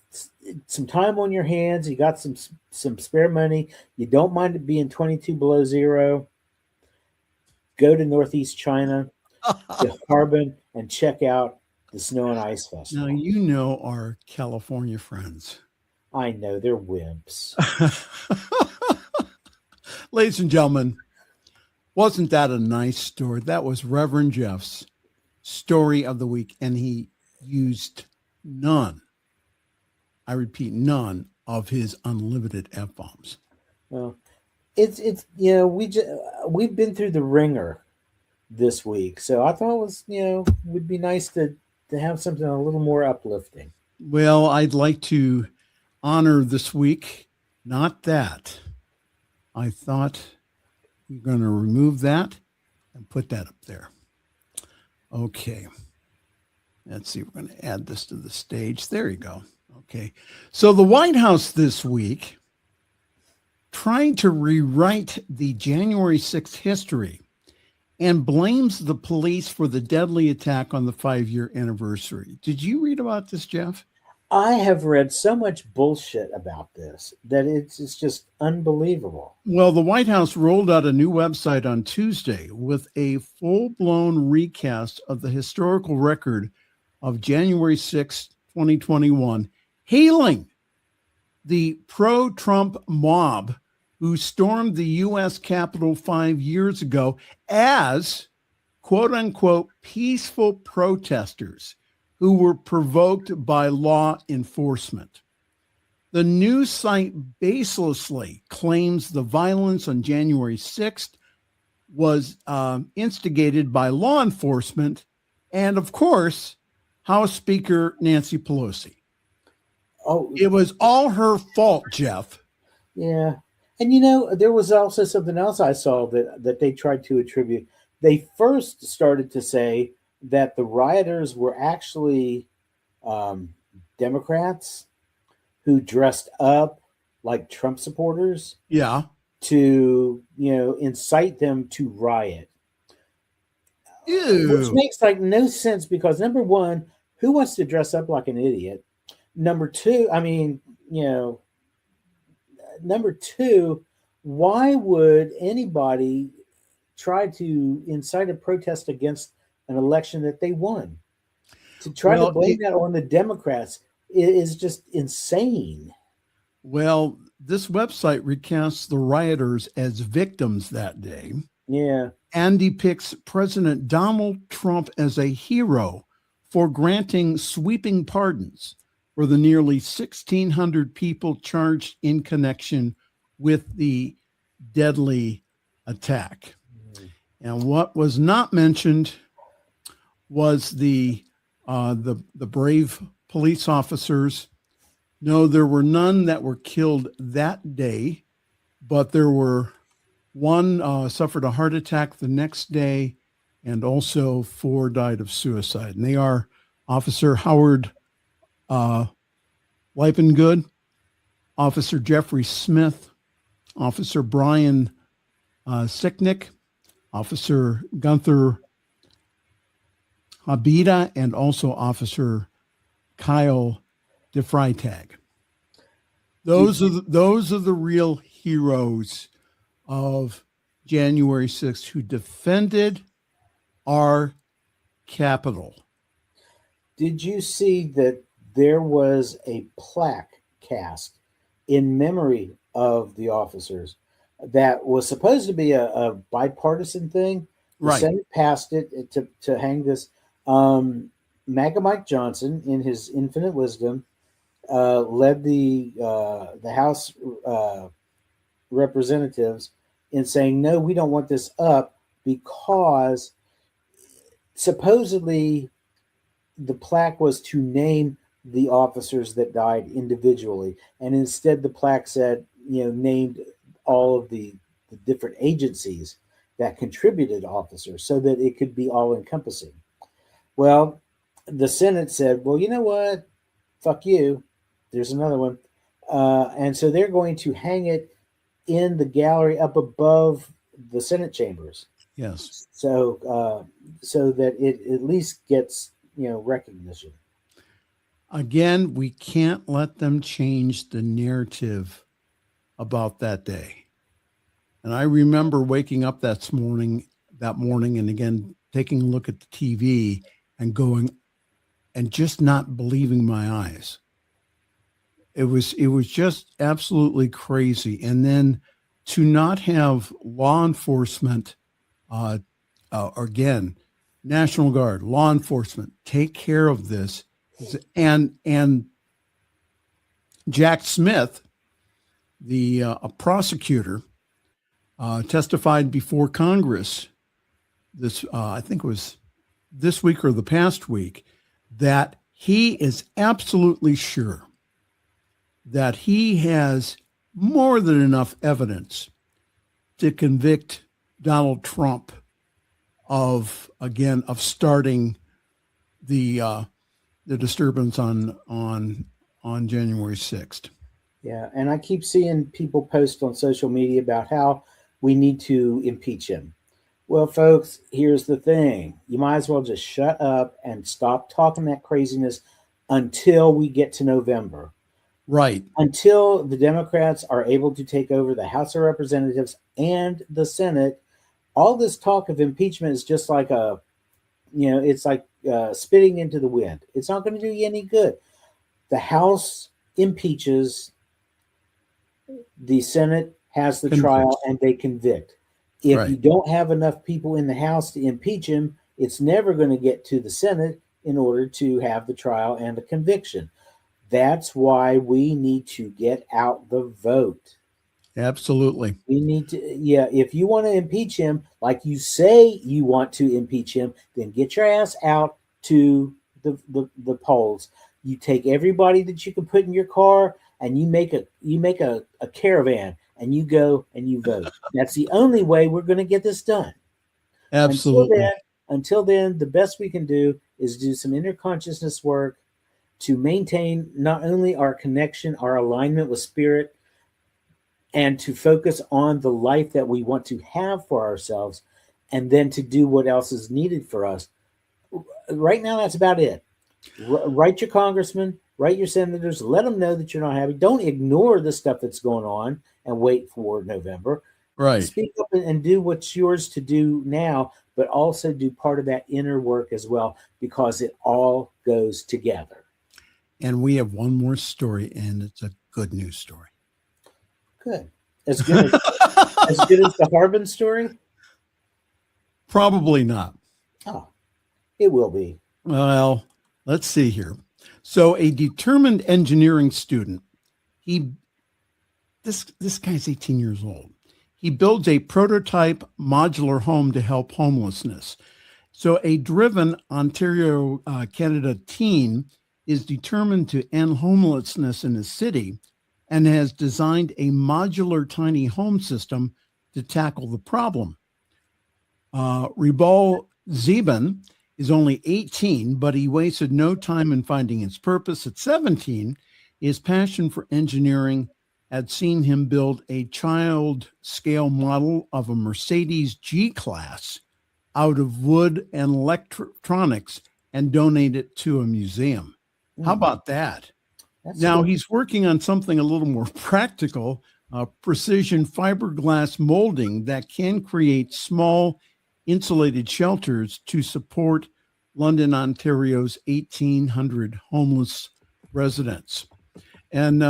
some time on your hands, you got some spare money, you don't mind it being 22 below zero, go to Northeast China, to Harbin, and check out the Snow and Ice Festival. Now, our California friends. I know, they're wimps. Ladies and gentlemen, wasn't that a nice story? That was Reverend Jeff's story of the week, and he used none, I repeat, none of his unlimited F-bombs. Well, it's we've been through the ringer this week, so I thought it was would be nice to have something a little more uplifting. Well, I'd like to honor this week, not that. I thought we're going to remove that and put that up there. Okay. Let's see. We're going to add this to the stage. There you go. Okay. So the White House this week trying to rewrite the January 6th history and blames the police for the deadly attack on the 5-year anniversary. Did you read about this, Jeff? I have read so much bullshit about this that it's just unbelievable. Well, the White House rolled out a new website on Tuesday with a full-blown recast of the historical record of January 6, 2021, hailing the pro-Trump mob who stormed the U.S. Capitol 5 years ago as, quote-unquote, peaceful protesters who were provoked by law enforcement. The news site baselessly claims the violence on January 6th was instigated by law enforcement and, of course, House Speaker Nancy Pelosi. Oh, it was all her fault, Jeff. Yeah. And, there was also something else I saw that they tried to attribute. They first started to say that the rioters were actually Democrats who dressed up like Trump supporters. Yeah. to, incite them to riot. Which Ew. makes like no sense because number one, who wants to dress up like an idiot? Number two, why would anybody try to incite a protest against an election that they won? To try to blame that on the Democrats is just insane. Well, this website recasts the rioters as victims that day. Yeah. And depicts President Donald Trump as a hero for granting sweeping pardons for the nearly 1,600 people charged in connection with the deadly attack. And what was not mentioned was the brave police officers. No, there were none that were killed that day, but there were one suffered a heart attack the next day, and also 4 died of suicide. And they are Officer Howard Leipengood, Officer Jeffrey Smith, Officer Brian Sicknick, Officer Gunther Habida, and also Officer Kyle DeFreitag. Those are the real heroes of January 6th who defended our Capitol. Did you see that there was a plaque cast in memory of the officers that was supposed to be a bipartisan thing? The Right. Senate passed it to hang this. MAGA Mike Johnson, in his infinite wisdom, led the House representatives in saying, no, we don't want this up because supposedly the plaque was to name the officers that died individually. And instead the plaque said, named all of the different agencies that contributed officers so that it could be all encompassing. Well, the Senate said, well, you know what? Fuck you. There's another one. And so they're going to hang it in the gallery up above the Senate chambers. Yes. So that it at least gets, recognition. Again, we can't let them change the narrative about that day. And I remember waking up that morning and again, taking a look at the TV and going and just not believing my eyes. It was just absolutely crazy. And then to not have law enforcement, again, National Guard, law enforcement, take care of this. And Jack Smith, a prosecutor, testified before Congress I think it was this week or the past week, that he is absolutely sure that he has more than enough evidence to convict Donald Trump of starting the disturbance on January 6th. Yeah, and I keep seeing people post on social media about how we need to impeach him. Well, folks, here's the thing. You might as well just shut up and stop talking that craziness until we get to November. Right. Until the Democrats are able to take over the House of Representatives and the Senate, all this talk of impeachment is just like it's like spitting into the wind. It's not going to do you any good. The House impeaches, the Senate has the trial, and they convict. If you don't have enough people in the House to impeach him, it's never going to get to the Senate in order to have the trial and the conviction. That's why we need to get out the vote. Absolutely. We need to, if you want to impeach him, like you say you want to impeach him, then get your ass out to the polls. You take everybody that you can put in your car and you make a caravan and you go and you vote. That's the only way we're going to get this done. Absolutely. Until then, the best we can do is do some inner consciousness work to maintain not only our connection, our alignment with spirit, and to focus on the life that we want to have for ourselves, and then to do what else is needed for us. Right now, that's about it. Write your congressman, write your senators, let them know that you're not happy. Don't ignore the stuff that's going on and wait for November. Right. Speak up and do what's yours to do now, but also do part of that inner work as well, because it all goes together. And we have one more story, and it's a good news story. Good. As good as the Harbin story? Probably not. Oh, it will be. Well, let's see here. So a determined engineering student, this guy's 18 years old. He builds a prototype modular home to help homelessness. So a driven Ontario, Canada teen is determined to end homelessness in his city and has designed a modular tiny home system to tackle the problem. Ribal Zeben is only 18, but he wasted no time in finding his purpose. At 17, his passion for engineering had seen him build a child-scale model of a Mercedes G-Class out of wood and electronics and donate it to a museum. How about that? Now he's working on something a little more practical, precision fiberglass molding that can create small insulated shelters to support London, Ontario's 1,800 homeless residents. And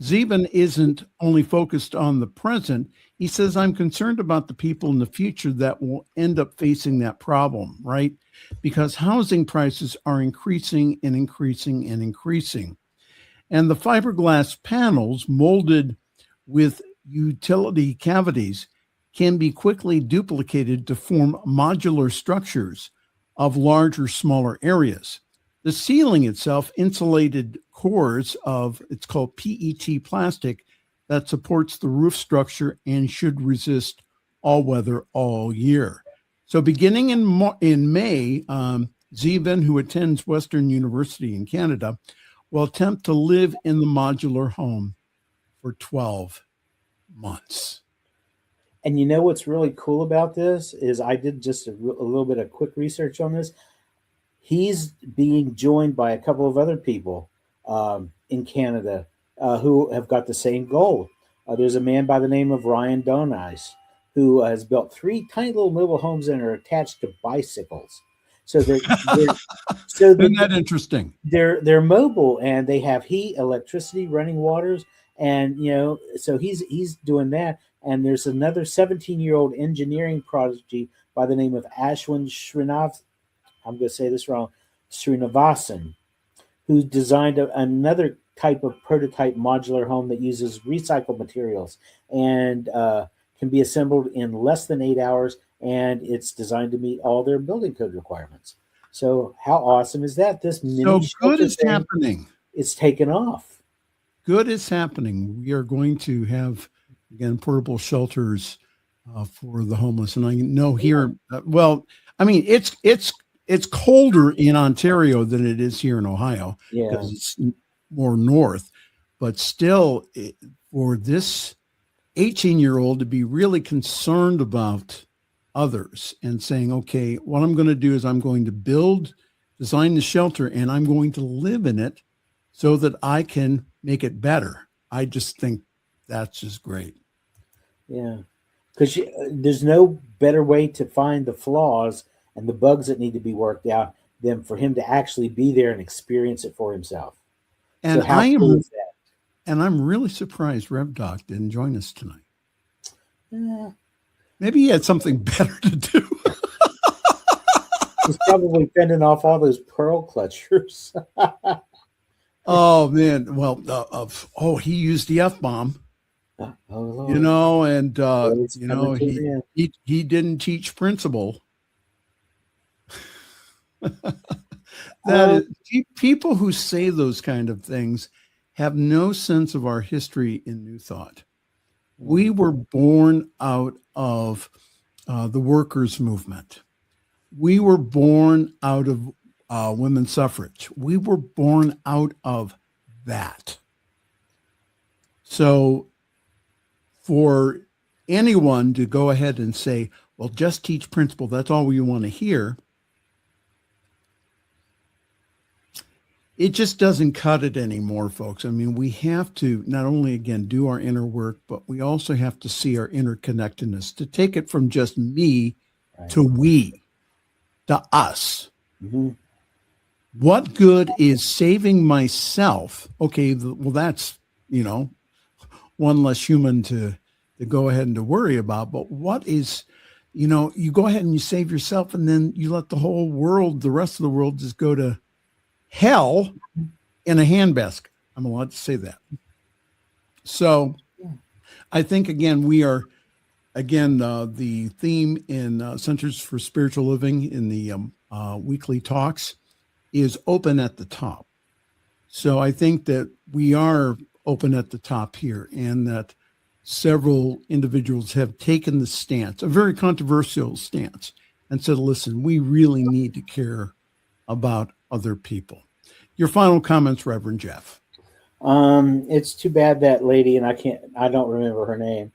Zeben isn't only focused on the present. He says, I'm concerned about the people in the future that will end up facing that problem, right? Because housing prices are increasing and increasing and increasing. And the fiberglass panels molded with utility cavities can be quickly duplicated to form modular structures of larger, smaller areas. The ceiling itself, insulated cores of, it's called PET plastic, that supports the roof structure and should resist all weather all year. So beginning in May, Zeben, who attends Western University in Canada, will attempt to live in the modular home for 12 months. And you know what's really cool about this is I did just a little bit of quick research on this. He's being joined by a couple of other people in Canada who have got the same goal. There's a man by the name of Ryan Donise who has built 3 tiny little mobile homes that are attached to bicycles. So isn't that interesting? They're mobile and they have heat, electricity, running waters, and so he's doing that. And there's another 17-year-old engineering prodigy by the name of Ashwin I'm going to say this wrong, Srinivasan, who designed another type of prototype modular home that uses recycled materials and can be assembled in less than 8 hours, and it's designed to meet all their building code requirements. So how awesome is that? This mini good is happening. It's taken off. Good is happening. We are going to have, again, portable shelters for the homeless. And I know here, it's colder in Ontario than it is here in Ohio because it's more north. But still, for this 18-year-old to be really concerned about others and saying, okay, what I'm going to do is I'm going to design the shelter, and I'm going to live in it so that I can make it better. I just think that's just great. Yeah, because there's no better way to find the flaws and the bugs that need to be worked out than for him to actually be there and experience it for himself. And so how cool is that? And I'm really surprised Rev Doc didn't join us tonight. Yeah. Maybe he had something better to do. He's probably fending off all those pearl clutchers. Oh man! Well, he used the F-bomb. And he didn't teach principle. People who say those kind of things have no sense of our history in New Thought. We were born out of the workers' movement. We were born out of women's suffrage. We were born out of that. So for anyone to go ahead and say, well, just teach principle, that's all we want to hear, it just doesn't cut it anymore, folks. I mean, we have to not only, again, do our inner work, but we also have to see our interconnectedness, to take it from just me to we, to us. Mm-hmm. What good is saving myself? Okay, well, that's, one less human to go ahead and to worry about. But what is, you go ahead and you save yourself, and then you let the whole world, the rest of the world, just go to hell in a handbasket. I'm allowed to say that. So I think, again, we are, the theme in Centers for Spiritual Living in the weekly talks is open at the top. So I think that we are open at the top here, and that several individuals have taken the stance, a very controversial stance, and said, listen, we really need to care about other people. Your final comments, Reverend Jeff. It's too bad that lady, and I don't remember her name,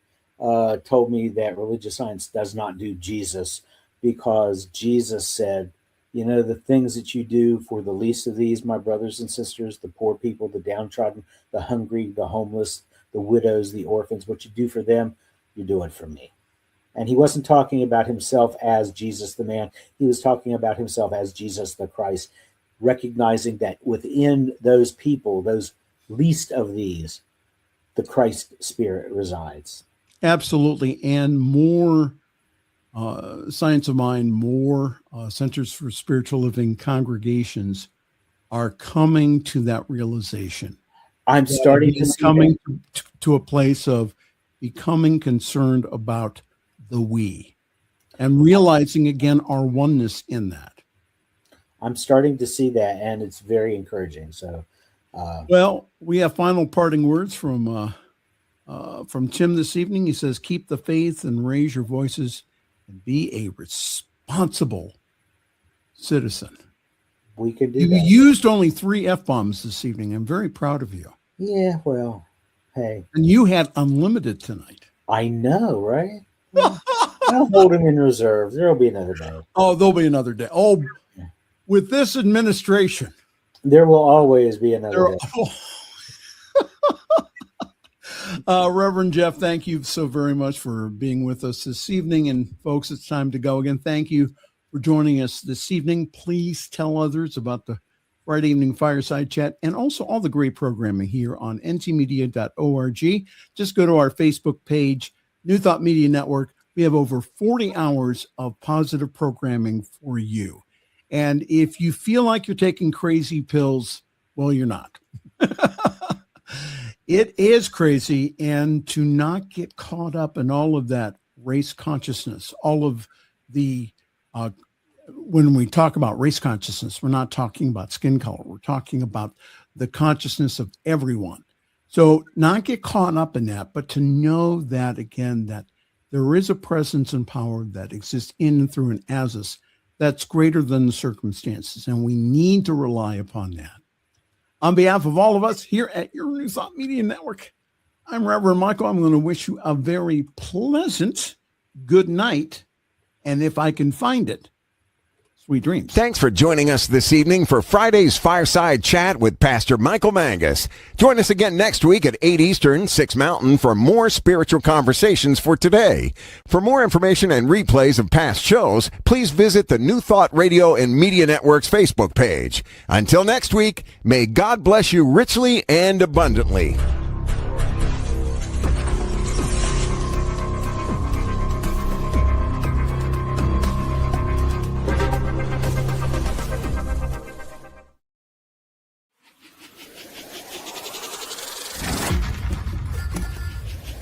told me that religious science does not do Jesus, because Jesus said, the things that you do for the least of these, my brothers and sisters, the poor people, the downtrodden, the hungry, the homeless, the widows, the orphans, what you do for them, you're doing for me. And he wasn't talking about himself as Jesus the man. He was talking about himself as Jesus the Christ, recognizing that within those people, those least of these, the Christ spirit resides. Absolutely. And more Science of Mind, more Centers for Spiritual Living congregations are coming to that realization. I'm starting to see coming to a place of becoming concerned about the we, and realizing, again, our oneness in that. I'm starting to see that, and it's very encouraging. So, well, we have final parting words from Tim this evening. He says, keep the faith and raise your voices and be a responsible citizen. We could do you that. You used only 3 F-bombs this evening. I'm very proud of you. Yeah, well, hey. And you had unlimited tonight. I know, right? I'll hold them in reserve. There'll be another day. Oh, there'll be another day. Oh, with this administration. There will always be another day. Reverend Jeff, thank you so very much for being with us this evening. And folks, it's time to go again. Thank you for joining us this evening. Please tell others about the Friday evening fireside chat and also all the great programming here on ntmedia.org. Just go to our Facebook page, New Thought Media Network. We have over 40 hours of positive programming for you. And if you feel like you're taking crazy pills, well, you're not. It is crazy, and to not get caught up in all of that race consciousness, all of the, when we talk about race consciousness, we're not talking about skin color. We're talking about the consciousness of everyone. So not get caught up in that, but to know that, again, that there is a presence and power that exists in and through and as us that's greater than the circumstances, and we need to rely upon that. On behalf of all of us here at your New Thought Media Network, I'm Reverend Michael. I'm going to wish you a very pleasant good night, and if I can find it, sweet dreams. Thanks for joining us this evening for Friday's Fireside Chat with Pastor Michael Mangus. Join us again next week at 8 Eastern, 6 Mountain for more spiritual conversations for today. For more information and replays of past shows, please visit the New Thought Radio and Media Network's Facebook page. Until next week, may God bless you richly and abundantly.